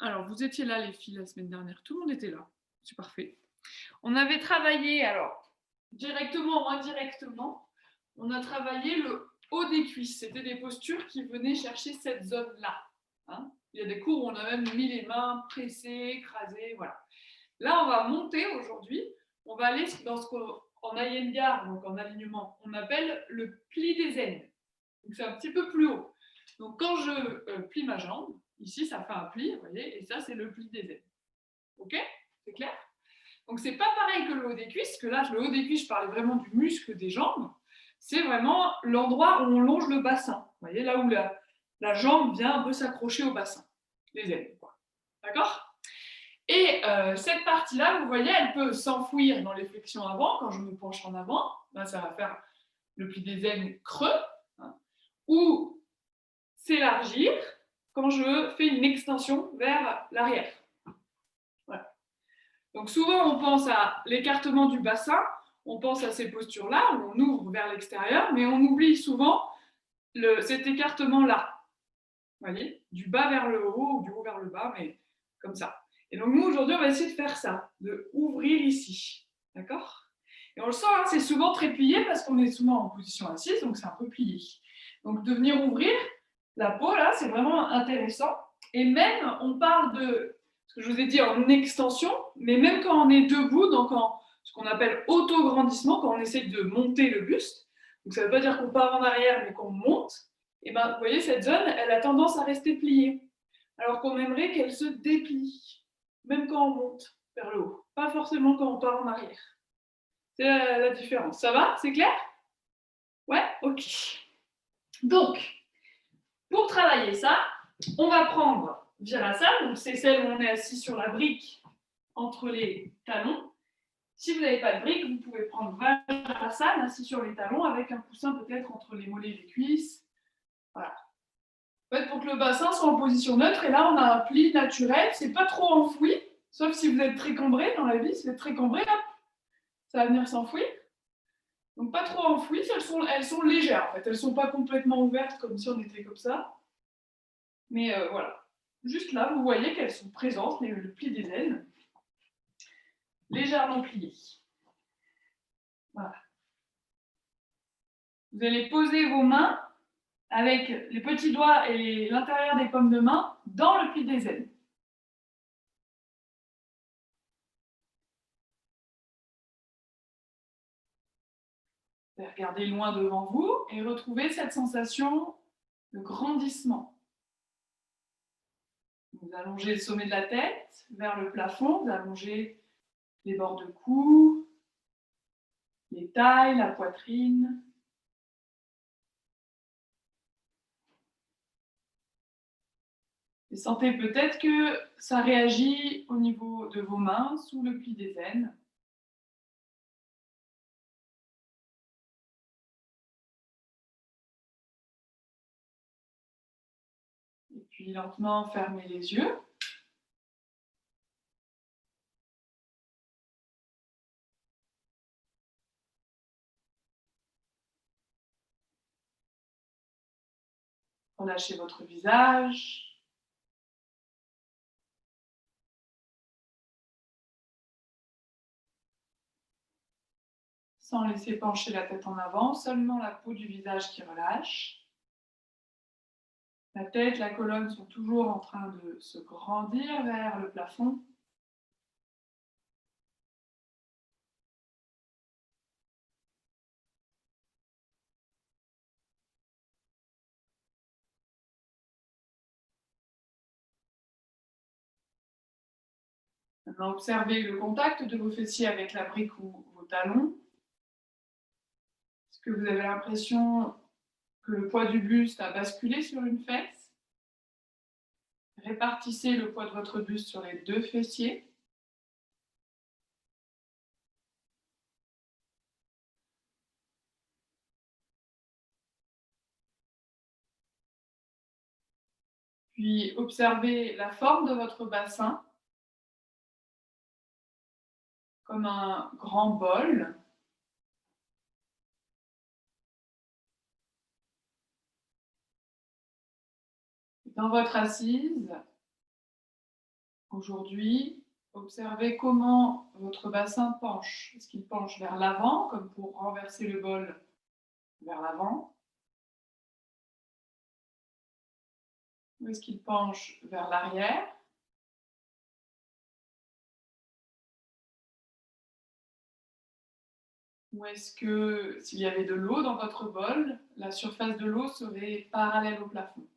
Alors, vous étiez là, les filles, la semaine dernière. Tout le monde était là. C'est parfait. On avait travaillé, alors, directement ou indirectement, on a travaillé le haut des cuisses. C'était des postures qui venaient chercher cette zone-là. Hein. Il y a des cours où on a même mis les mains pressées, écrasées, voilà. Là, on va monter aujourd'hui. On va aller dans ce qu'en Iyengar, donc en alignement, on appelle le pli des zen. Donc, c'est un petit peu plus haut. Donc, quand je plie ma jambe, ici, ça fait un pli, vous voyez, et ça, c'est le pli des zen. OK? C'est clair? Donc, c'est pas pareil que le haut des cuisses, que là, le haut des cuisses, je parlais vraiment du muscle des jambes. C'est vraiment l'endroit où on longe le bassin. Vous voyez, là où la jambe vient un peu s'accrocher au bassin. Les ailes, quoi. D'accord? Et cette partie-là, vous voyez, elle peut s'enfouir dans les flexions avant, quand je me penche en avant. Là, ça va faire le pli des ailes creux. Hein, ou s'élargir quand je fais une extension vers l'arrière. Voilà. Donc souvent, on pense à l'écartement du bassin, on pense à ces postures-là, où on ouvre vers l'extérieur, mais on oublie souvent cet écartement-là. Vous voyez, du bas vers le haut ou du haut vers le bas, mais comme ça. Et donc nous, aujourd'hui, on va essayer de faire ça, de ouvrir ici. D'accord? Et on le sent, hein, c'est souvent très plié parce qu'on est souvent en position assise, donc c'est un peu plié. Donc de venir ouvrir la peau, là, c'est vraiment intéressant. Et même, on parle de, ce que je vous ai dit, en extension, mais même quand on est debout, donc en ce qu'on appelle auto-grandissement, quand on essaie de monter le buste, donc ça ne veut pas dire qu'on part en arrière, mais qu'on monte, et ben, vous voyez, cette zone, elle a tendance à rester pliée, alors qu'on aimerait qu'elle se déplie, même quand on monte vers le haut, pas forcément quand on part en arrière. C'est la différence. Ça va? C'est clair? Ouais? Ok. Donc, pour travailler ça, on va prendre Virasana, donc c'est celle où on est assis sur la brique entre les talons. Si vous n'avez pas de brique, vous pouvez prendre Virasana, assis sur les talons, avec un coussin peut-être entre les mollets et les cuisses. Voilà. En fait, pour que le bassin soit en position neutre, et là on a un pli naturel, c'est pas trop enfoui, sauf si vous êtes très cambré dans la vie, si vous êtes très cambré, hop, ça va venir s'enfouir. Donc pas trop enfouies, elles sont légères en fait, elles ne sont pas complètement ouvertes comme si on était comme ça. Mais voilà. Juste là, vous voyez qu'elles sont présentes, le pli des ailes, légèrement plié. Voilà. Vous allez poser vos mains avec les petits doigts et l'intérieur des paumes de main dans le pli des ailes. Vous allez regarder loin devant vous et retrouver cette sensation de grandissement. Vous allongez le sommet de la tête vers le plafond, vous allongez les bords de cou, les tailles, la poitrine. Et sentez peut-être que ça réagit au niveau de vos mains, sous le pli des ailes. Et puis lentement, fermez les yeux. Relâchez votre visage. Sans laisser pencher la tête en avant, seulement la peau du visage qui relâche. La tête, la colonne sont toujours en train de se grandir vers le plafond. Maintenant, observez le contact de vos fessiers avec la brique ou vos talons. Est-ce que vous avez l'impression que le poids du buste a basculé sur une fesse? Répartissez le poids de votre buste sur les deux fessiers. Puis observez la forme de votre bassin comme un grand bol. Dans votre assise, Aujourd'hui, observez comment votre bassin penche. Est-ce qu'il penche vers l'avant, comme pour renverser le bol vers l'avant? Ou est-ce qu'il penche vers l'arrière? Ou est-ce que, s'il y avait de l'eau dans votre bol, la surface de l'eau serait parallèle au plafond?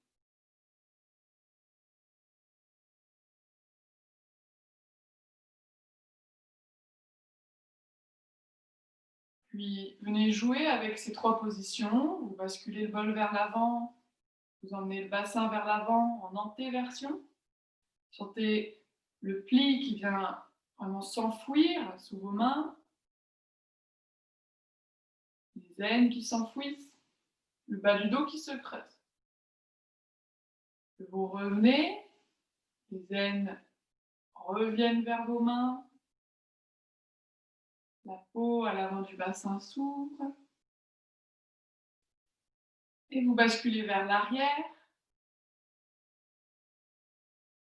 Puis, venez jouer avec ces trois positions. Vous basculez le bol vers l'avant, vous emmenez le bassin vers l'avant en antéversion. Sentez le pli qui vient vraiment s'enfouir sous vos mains, les aines qui s'enfouissent, le bas du dos qui se creuse. Vous revenez, les aines reviennent vers vos mains, la peau à l'avant du bassin s'ouvre, et vous basculez vers l'arrière.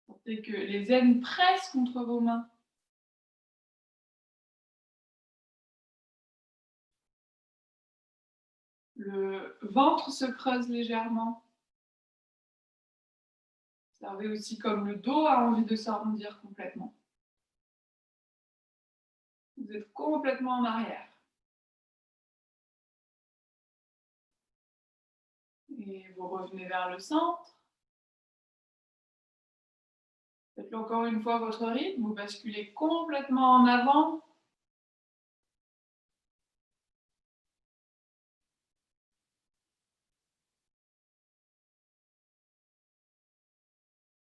Sentez que les aines pressent contre vos mains. Le ventre se creuse légèrement. Observez aussi comme le dos a envie de s'arrondir complètement. Vous êtes complètement en arrière. Et vous revenez vers le centre. Faites-le encore une fois à votre rythme. Vous basculez complètement en avant.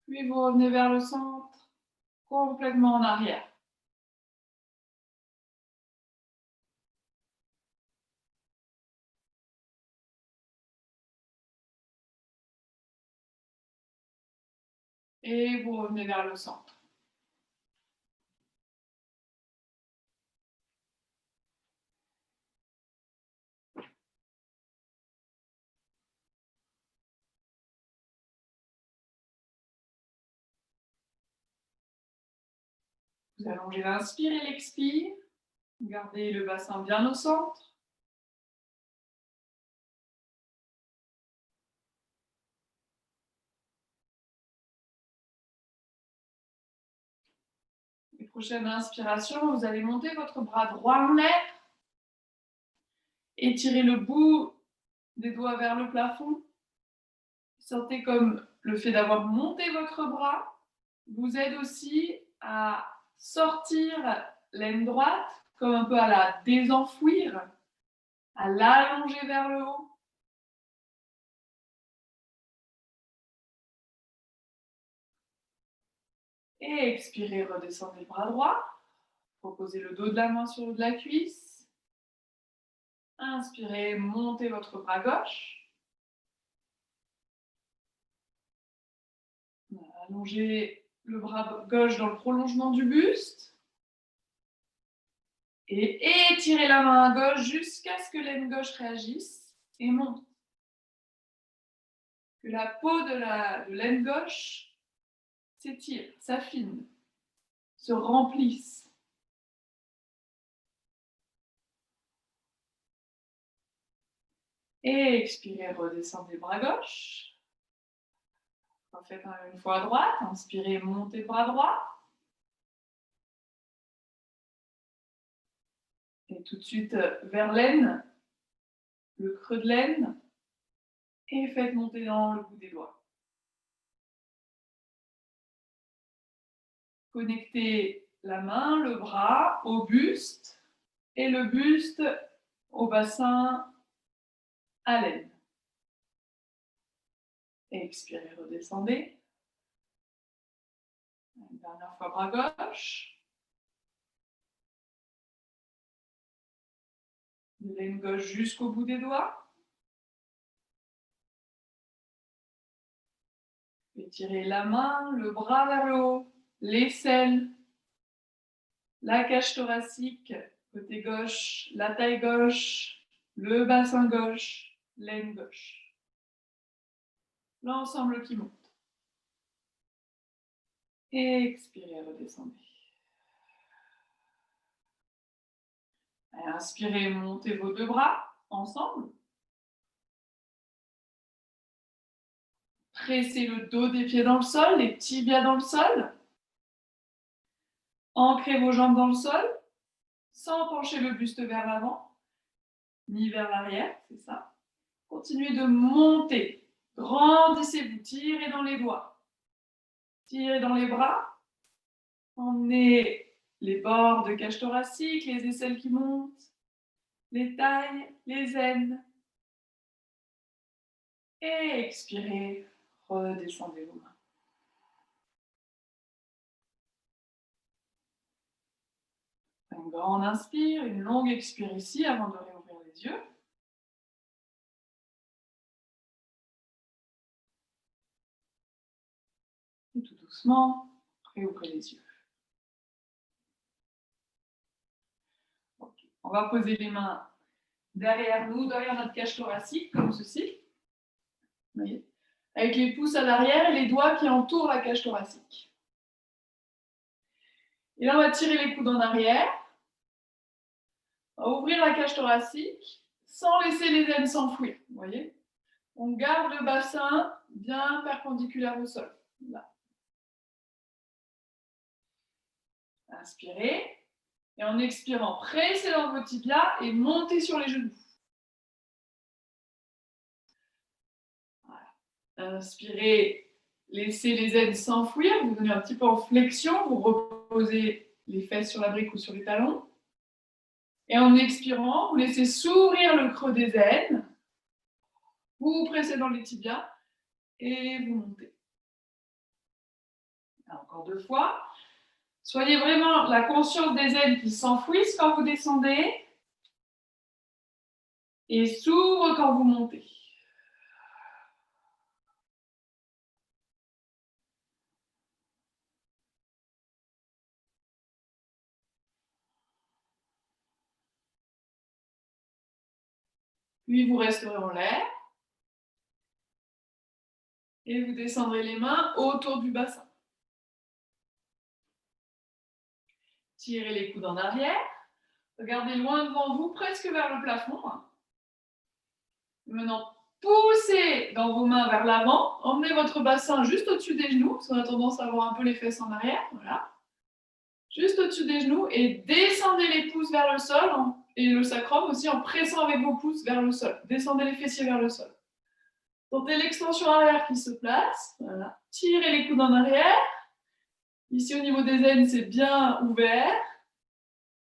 Puis vous revenez vers le centre, complètement en arrière. Et vous revenez vers le centre. Vous allongez l'inspire et l'expire. Gardez le bassin bien au centre. Les prochaines inspirations, vous allez monter votre bras droit en l'air. Étirez le bout des doigts vers le plafond. Sentez comme le fait d'avoir monté votre bras vous aide aussi à sortir l'aine droite, comme un peu à la désenfouir, à l'allonger vers le haut. Et expirez, redescendez le bras droit. Reposez le dos de la main sur le dos de la cuisse. Inspirez, montez votre bras gauche. Allongez le bras gauche dans le prolongement du buste. Et étirez la main gauche jusqu'à ce que l'aine gauche réagisse et monte. Que la peau de l'aine gauche s'étire, s'affine, se remplisse. Et expirez, redescendez bras gauche. Refaites une fois à droite. Inspirez, montez le bras droit. Et tout de suite vers l'aine, le creux de l'aine. Et faites monter dans le bout des doigts. Connectez la main, le bras au buste et le buste au bassin, à l'aine. Expirez, redescendez. Une dernière fois, bras gauche. De l'aine gauche jusqu'au bout des doigts. Étirez la main, le bras vers le haut, l'aisselle, la cage thoracique, côté gauche, la taille gauche, le bassin gauche, l'aine gauche. L'ensemble qui monte. Expirez, redescendez. Inspirez, montez vos deux bras ensemble. Pressez le dos des pieds dans le sol, les tibias dans le sol. Ancrez vos jambes dans le sol, sans pencher le buste vers l'avant, ni vers l'arrière, c'est ça. Continuez de monter. Grandissez-vous, tirez dans les doigts. Tirez dans les bras. Emmenez les bords de cage thoracique, les aisselles qui montent, les tailles, les aines. Et expirez, redescendez vos mains. Une grande inspire, une longue expire ici avant de réouvrir les yeux. Et tout doucement, réouvrez les yeux. Okay. On va poser les mains derrière nous, derrière notre cage thoracique, comme ceci. Vous voyez, avec les pouces à l'arrière et les doigts qui entourent la cage thoracique. Et là, on va tirer les coudes en arrière. On va ouvrir la cage thoracique sans laisser les aines s'enfouir. Vous voyez, on garde le bassin bien perpendiculaire au sol. Là. Inspirez. Et en expirant, pressez dans vos tibias et montez sur les genoux. Voilà. Inspirez, laissez les aines s'enfouir. Vous venez un petit peu en flexion. Vous reposez les fesses sur la brique ou sur les talons. Et en expirant, vous laissez s'ouvrir le creux des aines. Vous pressez dans les tibias et vous montez. Encore deux fois. Soyez vraiment la conscience des aines qui s'enfouissent quand vous descendez et s'ouvrent quand vous montez. Puis vous resterez en l'air et vous descendrez les mains autour du bassin. Tirez les coudes en arrière. Regardez loin devant vous, presque vers le plafond. Maintenant, poussez dans vos mains vers l'avant. Emmenez votre bassin juste au-dessus des genoux, parce qu'on a tendance à avoir un peu les fesses en arrière. Voilà. Juste au-dessus des genoux et descendez les pouces vers le sol et le sacrum aussi en pressant avec vos pouces vers le sol. Descendez les fessiers vers le sol. Sentez l'extension arrière qui se place. Voilà. Tirez les coudes en arrière. Ici, au niveau des aines, c'est bien ouvert.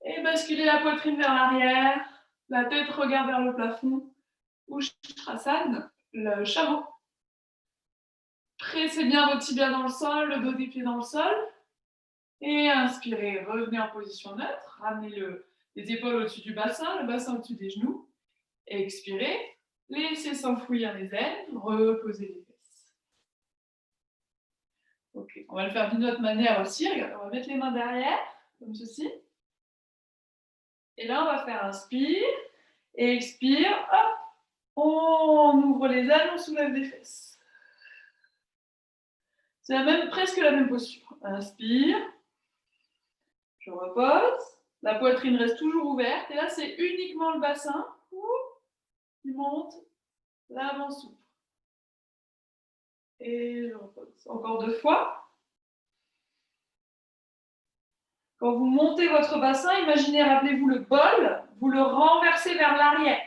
Et basculez la poitrine vers l'arrière. La tête regarde vers le plafond. Ushtrasana, le chameau. Pressez bien vos tibias dans le sol, le dos des pieds dans le sol. Et inspirez, revenez en position neutre. Ramenez les épaules au-dessus du bassin, le bassin au-dessus des genoux. Et expirez, laissez s'enfouir les ailes, reposez les fesses. Ok, on va le faire d'une autre manière aussi. Regardez, on va mettre les mains derrière, comme ceci. Et là, on va faire inspire et expire. Hop, on ouvre les ailes, on soulève les fesses. C'est presque la même posture. Inspire. Je repose. La poitrine reste toujours ouverte. Et là, c'est uniquement le bassin qui monte. L'avant s'ouvre. Et je repose. Encore deux fois. Quand vous montez votre bassin, imaginez, rappelez-vous le bol, vous le renversez vers l'arrière.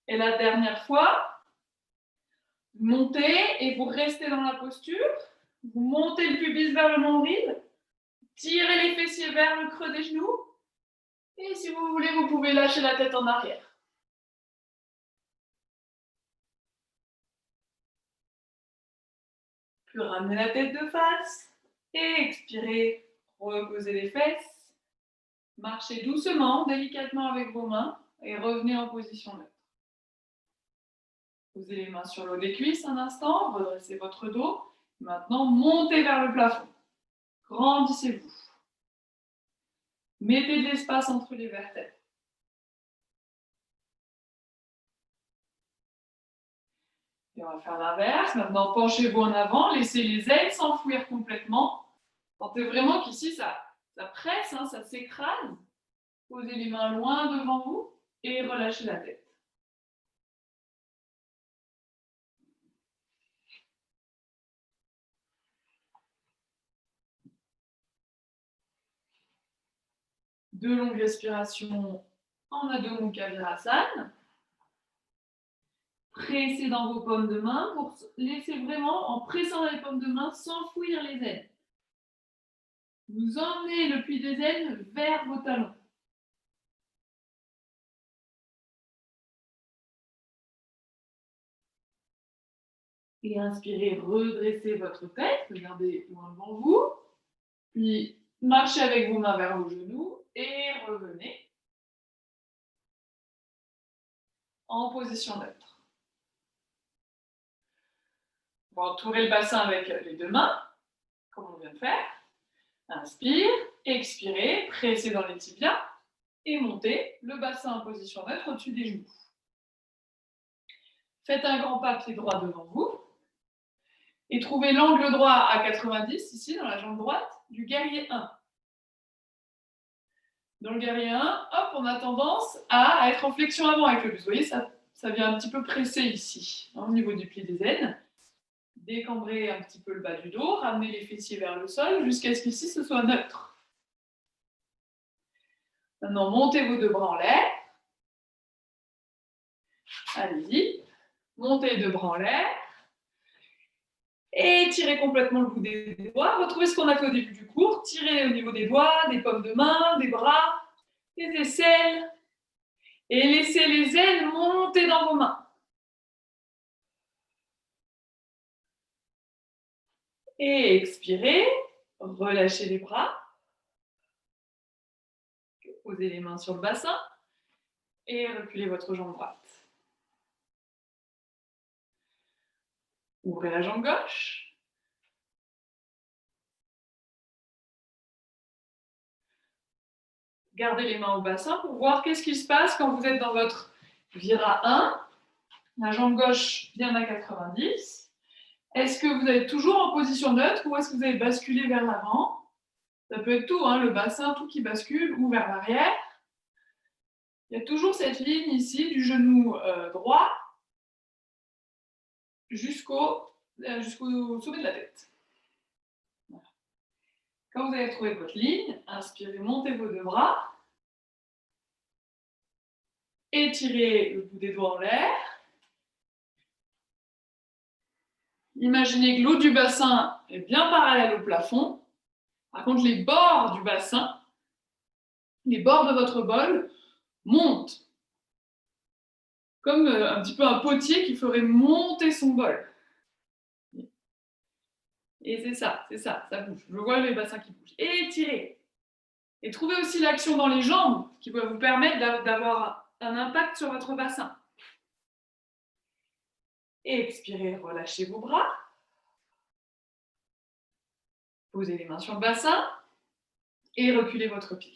Et la dernière fois, vous montez et vous restez dans la posture. Vous montez le pubis vers le nombril, tirez les fessiers vers le creux des genoux. Et si vous voulez, vous pouvez lâcher la tête en arrière. Puis ramenez la tête de face et expirez. Reposez les fesses. Marchez doucement, délicatement avec vos mains et revenez en position neutre. Posez les mains sur le haut des cuisses un instant, redressez votre dos. Maintenant, montez vers le plafond. Grandissez-vous. Mettez de l'espace entre les vertèbres. Et on va faire l'inverse. Maintenant, penchez-vous en avant, laissez les ailes s'enfouir complètement. Sentez vraiment qu'ici, ça presse, hein, ça s'écrase. Posez les mains loin devant vous et relâchez la tête. Deux longues respirations en Adho Mukha Virasana. Pressez dans vos paumes de main pour laisser vraiment, en pressant dans les paumes de main, s'enfouir les ailes. Vous emmenez le pli des ailes vers vos talons. Et inspirez, redressez votre tête, regardez loin devant vous. Puis marchez avec vos mains vers vos genoux et revenez en position neutre. On va entourer le bassin avec les deux mains, comme on vient de faire. Inspire, expirez, pressez dans les tibias et montez le bassin en position neutre au-dessus des genoux. Faites un grand pas pied droit devant vous et trouvez l'angle droit à 90, ici dans la jambe droite, du guerrier 1. Dans le guerrier 1, hop, on a tendance à être en flexion avant avec le buste. Vous voyez, ça vient un petit peu presser ici, hein, au niveau du pli des ailes. Décambrez un petit peu le bas du dos, ramenez les fessiers vers le sol jusqu'à ce qu'ici ce soit neutre. Maintenant, montez vos deux bras en l'air. Allez-y. Montez les deux bras en l'air. Et tirez complètement le bout des doigts. Retrouvez ce qu'on a fait au début du cours. Tirez au niveau des doigts, des paumes de main, des bras, des aisselles. Et laissez les ailes monter dans vos mains. Et expirez. Relâchez les bras. Posez les mains sur le bassin. Et reculez votre jambe droite. Ouvrez la jambe gauche. Gardez les mains au bassin pour voir qu'est-ce qui se passe quand vous êtes dans votre Vira 1. La jambe gauche vient à 90. Est-ce que vous êtes toujours en position neutre ou est-ce que vous avez basculé vers l'avant? Ça peut être tout, hein, le bassin, tout qui bascule ou vers l'arrière. Il y a toujours cette ligne ici du genou droit jusqu'au sommet de la tête. Voilà. Quand vous avez trouvé votre ligne, inspirez, montez vos deux bras. Étirez le bout des doigts en l'air. Imaginez que l'eau du bassin est bien parallèle au plafond. Par contre, les bords du bassin, les bords de votre bol montent. Comme un petit peu un potier qui ferait monter son bol. Et c'est ça bouge. Je vois les bassins qui bougent. Et étirez. Et trouvez aussi l'action dans les jambes qui va vous permettre d'avoir un impact sur votre bassin. Et expirez, relâchez vos bras. Posez les mains sur le bassin et reculez votre pied.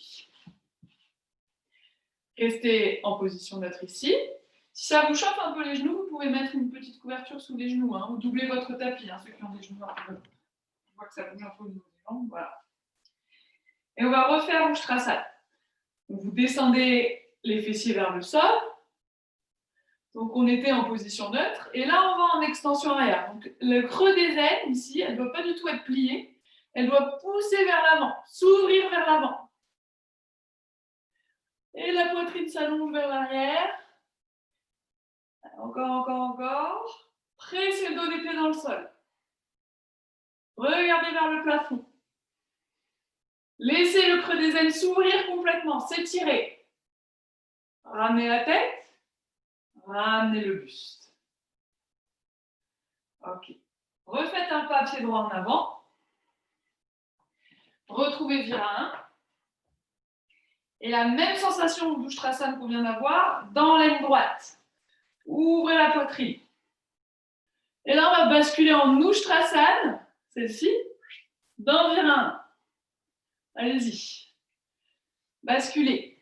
Restez en position neutre ici. Si ça vous chauffe un peu les genoux, vous pouvez mettre une petite couverture sous les genoux, hein, ou doubler votre tapis, hein, ceux qui ont des genoux un peu. Je vois que ça bouge un peu au niveau des jambes, voilà. Et on va refaire Ushtrasana. Vous descendez les fessiers vers le sol. Donc on était en position neutre. Et là, on va en extension arrière. Donc le creux des ailes, ici, elle ne doit pas du tout être pliée. Elle doit pousser vers l'avant, s'ouvrir vers l'avant. Et la poitrine s'allonge vers l'arrière. Encore. Pressez le dos des pieds dans le sol. Regardez vers le plafond. Laissez le creux des ailes s'ouvrir complètement, s'étirer. Ramenez la tête. Ramenez le buste. Ok. Refaites un pas pied droit en avant. Retrouvez Vira 1. Et la même sensation d'Ushtrasana qu'on vient d'avoir dans l'aile droite. Ouvrez la poitrine. Et là, on va basculer en Ushtrasana, celle-ci, dans Vira 1. Allez-y. basculez.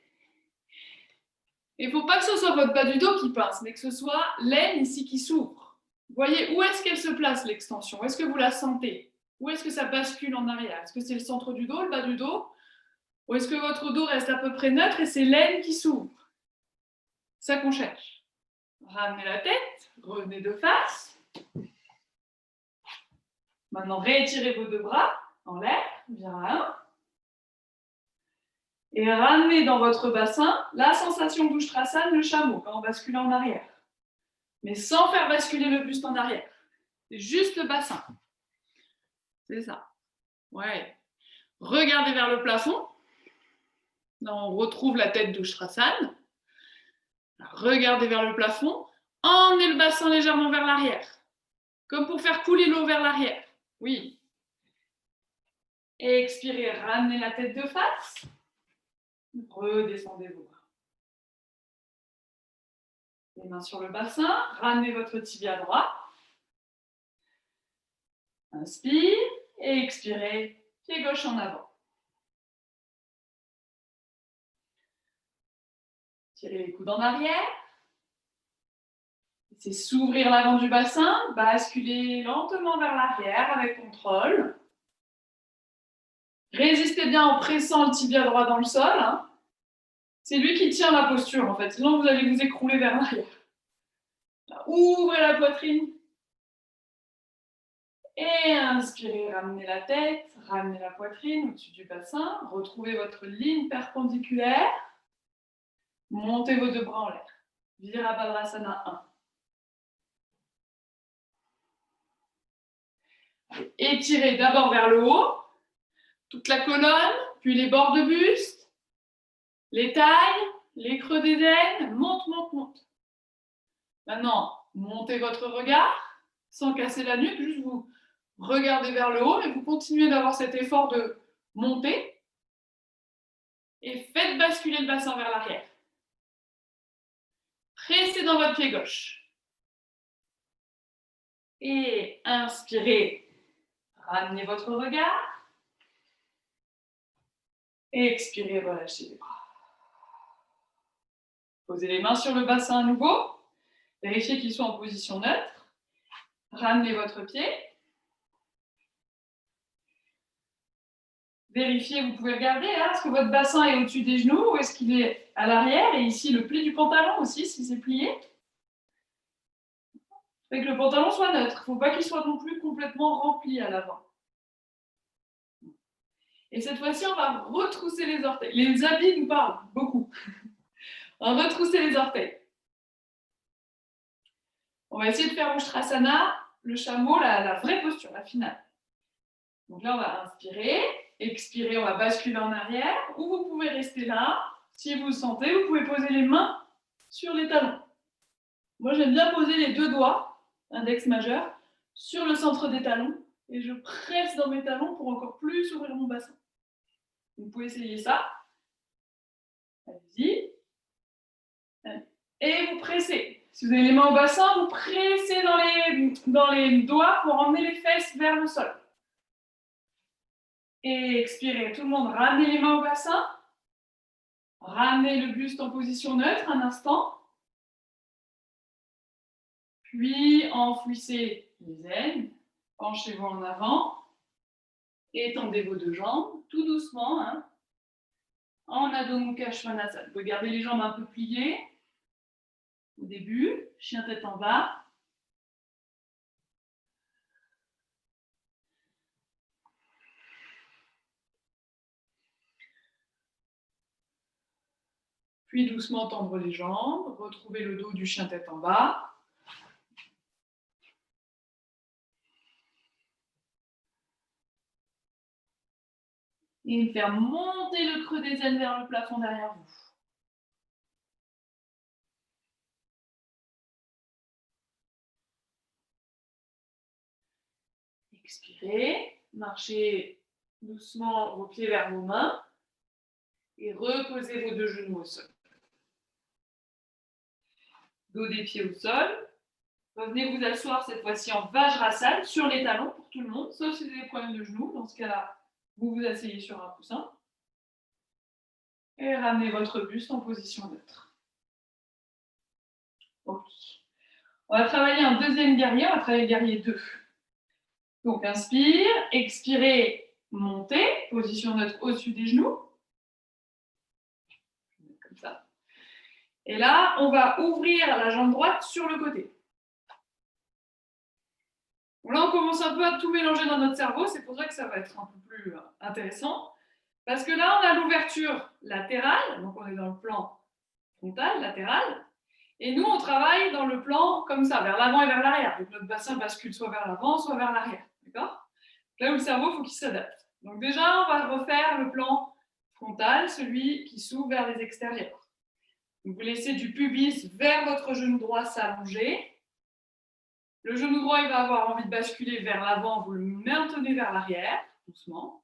Il ne faut pas que ce soit votre bas du dos qui pince, mais que ce soit l'aine ici qui s'ouvre. Vous voyez où est-ce qu'elle se place, l'extension? Où est-ce que vous la sentez? Où est-ce que ça bascule en arrière? Est-ce que c'est le centre du dos, le bas du dos? Ou est-ce que votre dos reste à peu près neutre et c'est l'aine qui s'ouvre? C'est ça qu'on cherche. Ramenez la tête, revenez de face. Maintenant, réétirez vos deux bras en l'air, bien. Et ramenez dans votre bassin la sensation d'Ushtrasana, le chameau, quand on bascule en arrière. Mais sans faire basculer le buste en arrière. C'est juste le bassin. C'est ça. Ouais. Regardez vers le plafond. Là, on retrouve la tête d'Ushtrasana. Regardez vers le plafond. Emmenez le bassin légèrement vers l'arrière. Comme pour faire couler l'eau vers l'arrière. Oui. Expirez, ramenez la tête de face. Redescendez vos bras. Les mains sur le bassin. Ramenez votre tibia droit. Inspire et expirez. Pied gauche en avant. Tirez les coudes en arrière. C'est s'ouvrir l'avant du bassin, basculer lentement vers l'arrière avec contrôle. Résistez bien en pressant le tibia droit dans le sol. Hein. C'est lui qui tient la posture en fait, sinon vous allez vous écrouler vers l'arrière. Ouvrez la poitrine. Et inspirez, ramenez la tête, ramenez la poitrine au-dessus du bassin. Retrouvez votre ligne perpendiculaire. Montez vos deux bras en l'air. Virabhadrasana 1. Étirez d'abord vers le haut, toute la colonne, puis les bords de buste, les tailles, les creux des aines, monte, monte, monte. Maintenant, montez votre regard, sans casser la nuque, juste vous regardez vers le haut et vous continuez d'avoir cet effort de monter et faites basculer le bassin vers l'arrière. Pressez dans votre pied gauche. Et inspirez, ramenez votre regard. Et expirez, relâchez les bras. Posez les mains sur le bassin à nouveau. Vérifiez qu'ils soient en position neutre. Ramenez votre pied. Vérifiez, vous pouvez regarder, hein, est-ce que votre bassin est au-dessus des genoux ou est-ce qu'il est à l'arrière? Et ici, le pli du pantalon aussi, si c'est plié. Fait que le pantalon soit neutre. Il ne faut pas qu'il soit non plus complètement rempli à l'avant. Et cette fois-ci, on va retrousser les orteils. Les habits nous parlent beaucoup. On va retrousser les orteils. On va essayer de faire Ushtrasana, le chameau, la vraie posture, la finale. Donc là, on va inspirer, expirer, on va basculer en arrière, ou vous pouvez rester là. Si vous le sentez, vous pouvez poser les mains sur les talons. Moi, j'aime bien poser les deux doigts, index majeur, sur le centre des talons, et je presse dans mes talons pour encore plus ouvrir mon bassin. Vous pouvez essayer ça. Allez-y. Et vous pressez. Si vous avez les mains au bassin, vous pressez dans les doigts pour emmener les fesses vers le sol. Et expirez. Tout le monde, ramenez les mains au bassin. Ramenez le buste en position neutre un instant. Puis enfouissez les aines. Penchez-vous en avant. Étendez vos deux jambes, tout doucement. Hein. En Adho Mukha Svanasana. Vous pouvez garder les jambes un peu pliées. Au début, chien tête en bas. Puis doucement tendre les jambes, retrouver le dos du chien tête en bas. Et faire monter le creux des aines vers le plafond derrière vous. Expirez, marchez doucement vos pieds vers vos mains et reposez vos deux genoux au sol. Dos des pieds au sol. Revenez vous asseoir cette fois-ci en Vajrasana sur les talons pour tout le monde, sauf si vous avez des problèmes de genoux. Dans ce cas-là, vous vous asseyez sur un coussin. Et Et ramenez votre buste en position neutre. Ok. On va travailler un deuxième guerrier, on va travailler le guerrier 2. Donc, inspire, expirez, montez, position neutre au-dessus des genoux. Comme ça. Et là, on va ouvrir la jambe droite sur le côté. Donc là, on commence un peu à tout mélanger dans notre cerveau, c'est pour ça que ça va être un peu plus intéressant. Parce que là, on a l'ouverture latérale, donc on est dans le plan frontal, latéral. Et nous, on travaille dans le plan comme ça, vers l'avant et vers l'arrière. Donc notre bassin bascule soit vers l'avant, soit vers l'arrière. D'accord ? Là où le cerveau, il faut qu'il s'adapte. Donc déjà, on va refaire le plan frontal, celui qui s'ouvre vers les extérieurs. Donc vous laissez du pubis vers votre genou droit s'allonger. Le genou droit, il va avoir envie de basculer vers l'avant, vous le maintenez vers l'arrière, doucement.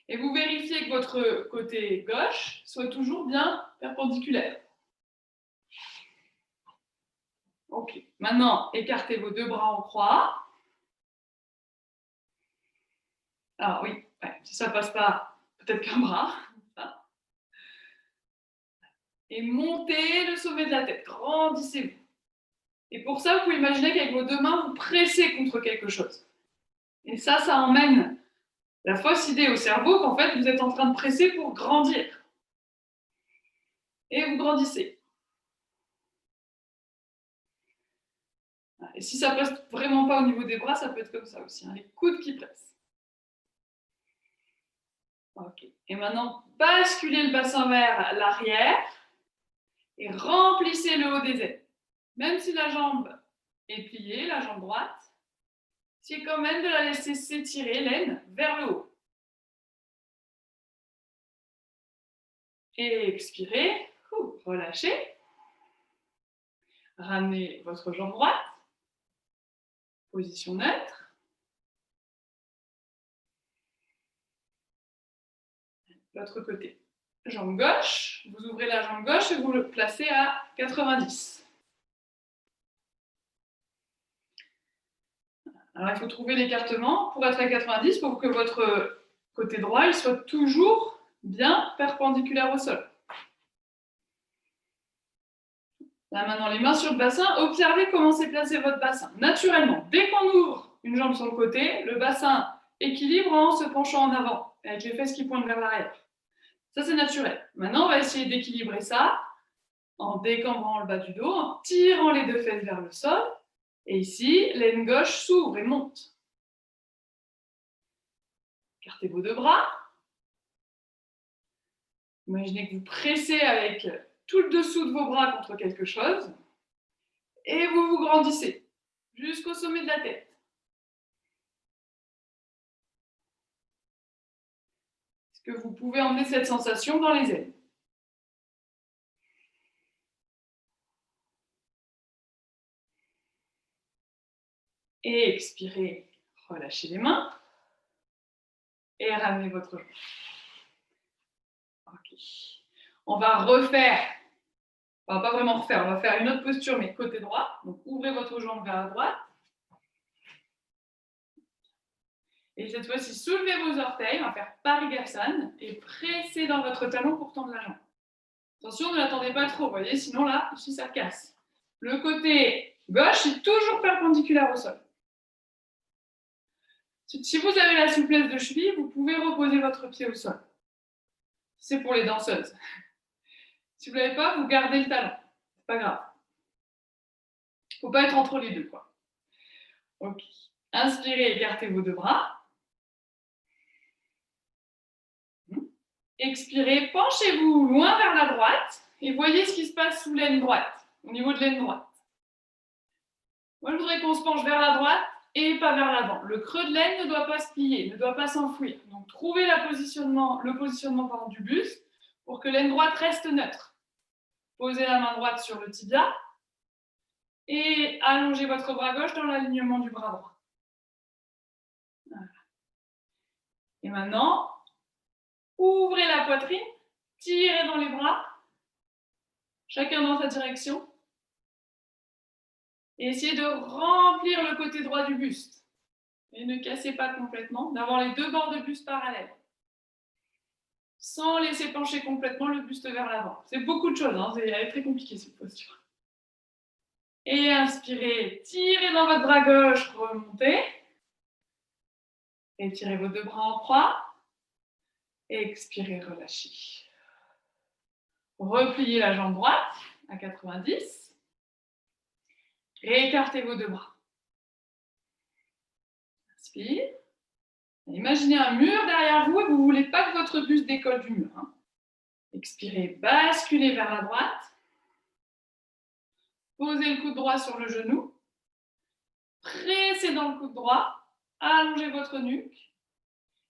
Et vous vérifiez que votre côté gauche soit toujours bien perpendiculaire. Ok. Maintenant, écartez vos deux bras en croix. Alors oui, si ça ne passe pas, peut-être qu'un bras. Et montez le sommet de la tête, grandissez-vous. Et pour ça, vous pouvez imaginer qu'avec vos deux mains, vous pressez contre quelque chose. Et ça emmène la fausse idée au cerveau qu'en fait, vous êtes en train de presser pour grandir. Et vous grandissez. Et si ça ne passe vraiment pas au niveau des bras, ça peut être comme ça aussi, les coudes qui pressent. Ok. Et maintenant, basculez le bassin vers l'arrière et remplissez le haut des ailes. Même si la jambe est pliée, la jambe droite, c'est quand même de la laisser s'étirer, l'aine, vers le haut. Et expirez, relâchez. Ramenez votre jambe droite, position neutre. L'autre côté. Jambe gauche, vous ouvrez la jambe gauche et vous le placez à 90. Alors il faut trouver l'écartement pour être à 90 pour que votre côté droit il soit toujours bien perpendiculaire au sol. Là maintenant les mains sur le bassin, observez comment s'est placé votre bassin. Naturellement, dès qu'on ouvre une jambe sur le côté, le bassin équilibre en se penchant en avant, avec les fesses qui pointent vers l'arrière. Ça c'est naturel. Maintenant on va essayer d'équilibrer ça en décambrant le bas du dos, en tirant les deux fesses vers le sol. Et ici, l'aine gauche s'ouvre et monte. Écartez vos deux bras. Imaginez que vous pressez avec tout le dessous de vos bras contre quelque chose. Et vous vous grandissez jusqu'au sommet de la tête. Est-ce que vous pouvez emmener cette sensation dans les ailes? Et expirez, relâchez les mains. Et ramenez votre jambe. Ok. On va refaire, on va pas vraiment refaire, on va faire une autre posture, mais côté droit. Donc ouvrez votre jambe vers la droite. Et cette fois-ci, soulevez vos orteils, on va faire Parigasana et pressez dans votre talon pour tendre la jambe. Attention, ne l'attendez pas trop, vous voyez, sinon là, ici, ça casse. Le côté gauche est toujours perpendiculaire au sol. Si vous avez la souplesse de cheville, vous pouvez reposer votre pied au sol. C'est pour les danseuses. Si vous ne l'avez pas, vous gardez le talon. C'est pas grave. Il ne faut pas être entre les deux, quoi. Ok. Inspirez, écartez vos deux bras. Expirez, penchez-vous loin vers la droite et voyez ce qui se passe sous l'aine droite, au niveau de l'aine droite. Moi, je voudrais qu'on se penche vers la droite et pas vers l'avant. Le creux de l'aine ne doit pas se plier, ne doit pas s'enfouir. Donc, trouvez le positionnement du buste pour que l'aine droite reste neutre. Posez la main droite sur le tibia et allongez votre bras gauche dans l'alignement du bras droit. Voilà. Et maintenant, ouvrez la poitrine, tirez dans les bras, chacun dans sa direction. Et essayez de remplir le côté droit du buste. Et ne cassez pas complètement, d'avoir les deux bords de buste parallèles. sans laisser pencher complètement le buste vers l'avant. C'est beaucoup de choses, hein, c'est très compliqué cette posture. Et inspirez, tirez dans votre bras gauche, remontez. Étirez vos deux bras en croix. Expirez, relâchez. Repliez la jambe droite à 90. Réécartez vos deux bras. Inspire. Imaginez un mur derrière vous et vous ne voulez pas que votre buste décolle du mur. Hein. Expirez, basculez vers la droite. Posez le coude droit sur le genou. Pressez dans le coude droit. Allongez votre nuque.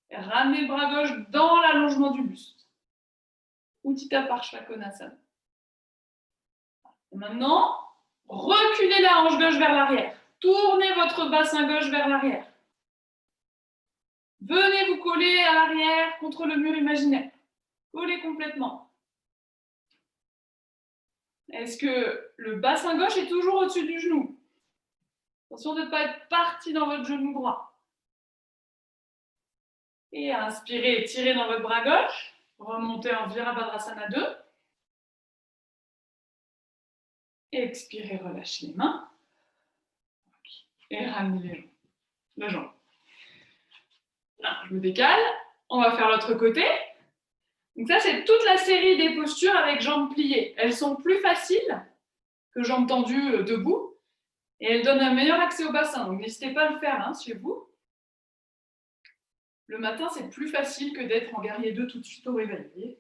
Et ramenez le bras gauche dans l'allongement du buste. Uttita Parshvakonasana. Maintenant, reculez la hanche gauche vers l'arrière. Tournez votre bassin gauche vers l'arrière. Venez vous coller à l'arrière contre le mur imaginaire. Collez complètement. Est-ce que le bassin gauche est toujours au-dessus du genou? Attention de ne pas être parti dans votre genou droit. Et inspirez, tirez dans votre bras gauche. Remontez en Virabhadrasana 2. Expirez, relâchez les mains. Et ramenez les jambes. Je me décale. On va faire l'autre côté. Donc ça, c'est toute la série des postures avec jambes pliées. Elles sont plus faciles que jambes tendues debout. Et elles donnent un meilleur accès au bassin. Donc n'hésitez pas à le faire hein, chez vous. Le matin, c'est plus facile que d'être en guerrier 2 tout de suite au réveil.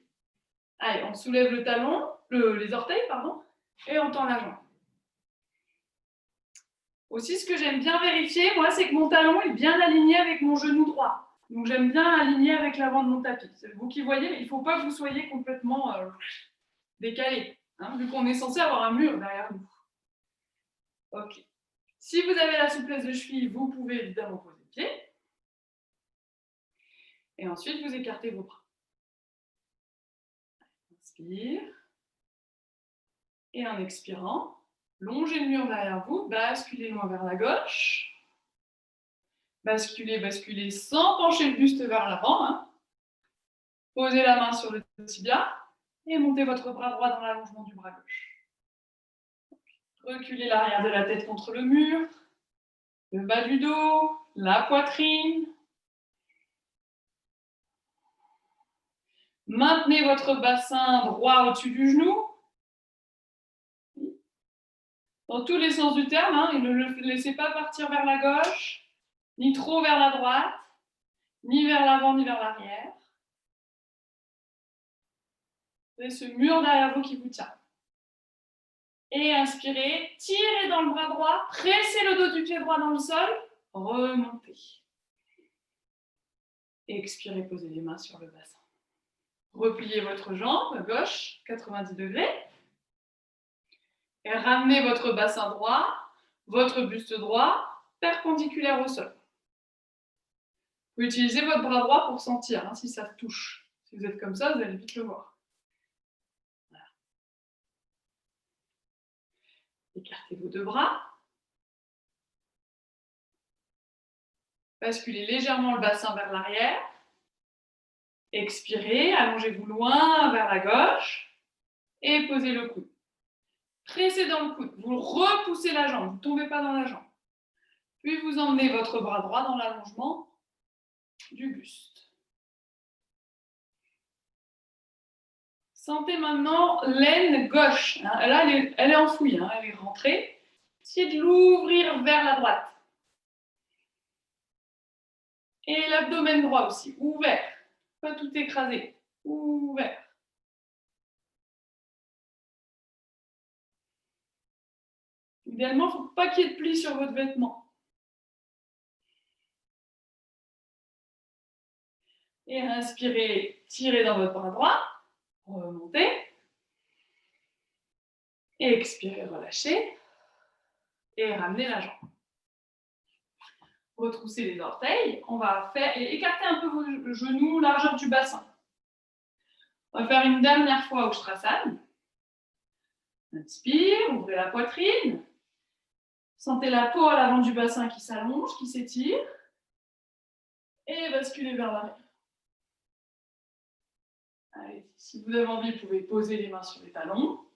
Allez, on soulève le talon, les orteils, pardon, et on tend la jambe. Aussi, ce que j'aime bien vérifier, moi, c'est que mon talon est bien aligné avec mon genou droit. Donc, j'aime bien aligner avec l'avant de mon tapis. C'est vous qui voyez, mais il ne faut pas que vous soyez complètement décalé, hein, vu qu'on est censé avoir un mur derrière nous. Ok. Si vous avez la souplesse de cheville, vous pouvez évidemment poser le pied. Et ensuite, vous écartez vos bras. Inspire. Et en expirant, longez le mur derrière vous, basculez loin vers la gauche. Basculez, basculez sans pencher le buste vers l'avant. Hein. Posez la main sur le tibia et montez votre bras droit dans l'allongement du bras gauche. Reculez l'arrière de la tête contre le mur, le bas du dos, la poitrine. Maintenez votre bassin droit au-dessus du genou. Dans tous les sens du terme, hein, et ne le laissez pas partir vers la gauche, ni trop vers la droite, ni vers l'avant, ni vers l'arrière. Vous avez ce mur derrière vous qui vous tient. Et inspirez, tirez dans le bras droit, pressez le dos du pied droit dans le sol, remontez. Et expirez, posez les mains sur le bassin. Repliez votre jambe gauche, 90 degrés. Et ramenez votre bassin droit, votre buste droit, perpendiculaire au sol. Vous pouvez utiliser votre bras droit pour sentir hein, si ça touche. Si vous êtes comme ça, vous allez vite le voir. Voilà. Écartez vos deux bras. Basculez légèrement le bassin vers l'arrière. Expirez, allongez-vous loin vers la gauche. Et posez le coude. Pressez dans le coude. Vous repoussez la jambe. Vous ne tombez pas dans la jambe. Puis vous emmenez votre bras droit dans l'allongement du buste. Sentez maintenant l'aine gauche. Hein. Là, elle est enfouie, hein, elle est rentrée. Essayez de l'ouvrir vers la droite. Et l'abdomen droit aussi, ouvert. Pas tout écrasé, ouvert. Idéalement, il ne faut pas qu'il y ait de plis sur votre vêtement. Et inspirez, tirez dans votre bras droit. Remontez. Et expirez, relâchez. Et ramenez la jambe. Retroussez les orteils. On va faire et écarter un peu vos genoux, largeur du bassin. On va faire une dernière fois Ustrasana. Inspire, ouvrez la poitrine. Sentez la peau à l'avant du bassin qui s'allonge, qui s'étire. Et basculez vers l'arrière. Allez, si vous avez envie, vous pouvez poser les mains sur les talons.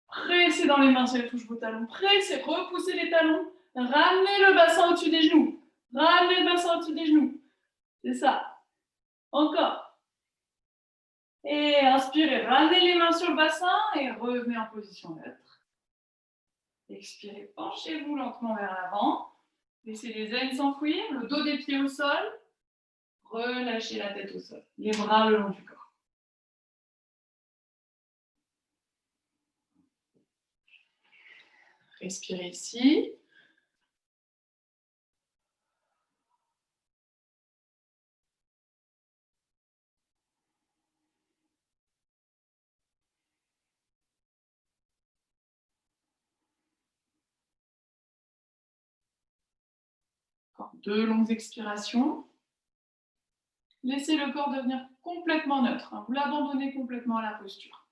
Pressez dans les mains sur les touches vos talons. Pressez, repoussez les talons. Ramenez le bassin au-dessus des genoux. Ramenez le bassin au-dessus des genoux. C'est ça. Encore. Et inspirez, ramenez les mains sur le bassin et revenez en position neutre. Expirez, penchez-vous lentement vers l'avant. Laissez les aines s'enfouir, le dos des pieds au sol. Relâchez la tête au sol. Les bras le long du corps. Respirez ici. Encore 2 longues expirations. Laissez le corps devenir complètement neutre. Vous l'abandonnez complètement à la posture.